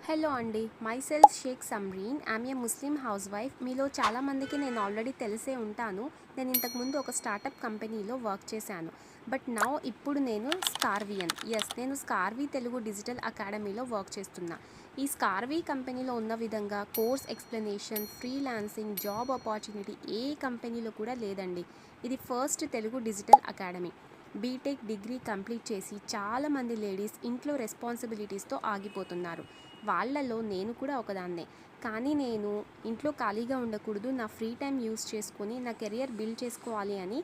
Hello అండి, myself Sheikh Samreen. I'm a Muslim housewife. మీలో చాలామందికి నేను ఆల్రెడీ తెలిసే ఉంటాను. నేను ఇంతకుముందు ఒక స్టార్టప్ కంపెనీలో వర్క్ చేశాను. బట్ ఇప్పుడు నేను నేను స్కార్వీ తెలుగు డిజిటల్ అకాడమీలో వర్క్ చేస్తున్నా. ఈ స్కార్వీ కంపెనీలో ఉన్న విధంగా course explanation, freelancing, job opportunity ఏ కంపెనీలో కూడా లేదండి. ఇది first Telugu digital academy. BTech degree complete చేసి చాలామంది లేడీస్ ఇంట్లో రెస్పాన్సిబిలిటీస్తో ఆగిపోతున్నారు. వాళ్ళలో నేను కూడా ఒకదాన్నే. కానీ నేను ఇంట్లో ఖాళీగా ఉండకూడదు, నా ఫ్రీ టైం యూస్ చేసుకొని నా కెరియర్ బిల్డ్ చేసుకోవాలి అని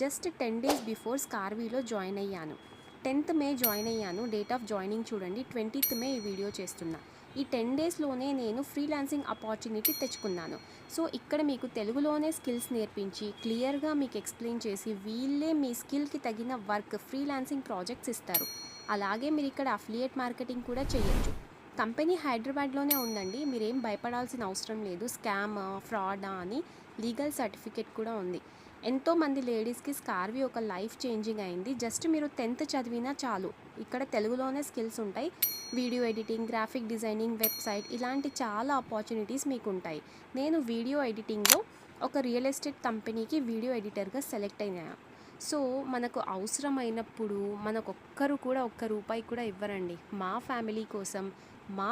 జస్ట్ 10 days బిఫోర్ స్కార్వీలో జాయిన్ అయ్యాను. 10th మే జాయిన్ అయ్యాను. డేట్ ఆఫ్ జాయినింగ్ చూడండి, 20th మే ఈ వీడియో చేస్తున్నా. ఈ 10 daysలోనే నేను ఫ్రీలాన్సింగ్ ఆపర్చునిటీ తెచ్చుకున్నాను. సో ఇక్కడ మీకు తెలుగులోనే స్కిల్స్ నేర్పించి క్లియర్గా మీకు ఎక్స్ప్లెయిన్ చేసి వీళ్ళే మీ స్కిల్కి తగిన వర్క్ ఫ్రీలాన్సింగ్ ప్రాజెక్ట్స్ ఇస్తారు. అలాగే మీరు ఇక్కడ అఫిలియేట్ మార్కెటింగ్ కూడా చేయొచ్చు. కంపెనీ హైదరాబాద్లోనే ఉందండి. మీరేం భయపడాల్సిన అవసరం లేదు. స్కామ్, ఫ్రాడా అని లీగల్ సర్టిఫికేట్ కూడా ఉంది. ఎంతోమంది లేడీస్కి స్కార్వీ ఒక లైఫ్ చేంజింగ్ అయింది. జస్ట్ మీరు 10th చదివినా చాలు. ఇక్కడ తెలుగులోనే స్కిల్స్ ఉంటాయి. Video editing, graphic designing, website ఇలాంటి చాలా ఆపర్చునిటీస్ మీకు ఉంటాయి. నేను వీడియో ఎడిటింగ్లో ఒక రియల్ ఎస్టేట్ కంపెనీకి వీడియో ఎడిటర్గా సెలెక్ట్ అయినా. సో మనకు అవసరమైనప్పుడు మనకొక్కరు కూడా ఒక్క రూపాయి కూడా ఇవ్వరండి. మా ఫ్యామిలీ కోసం, మా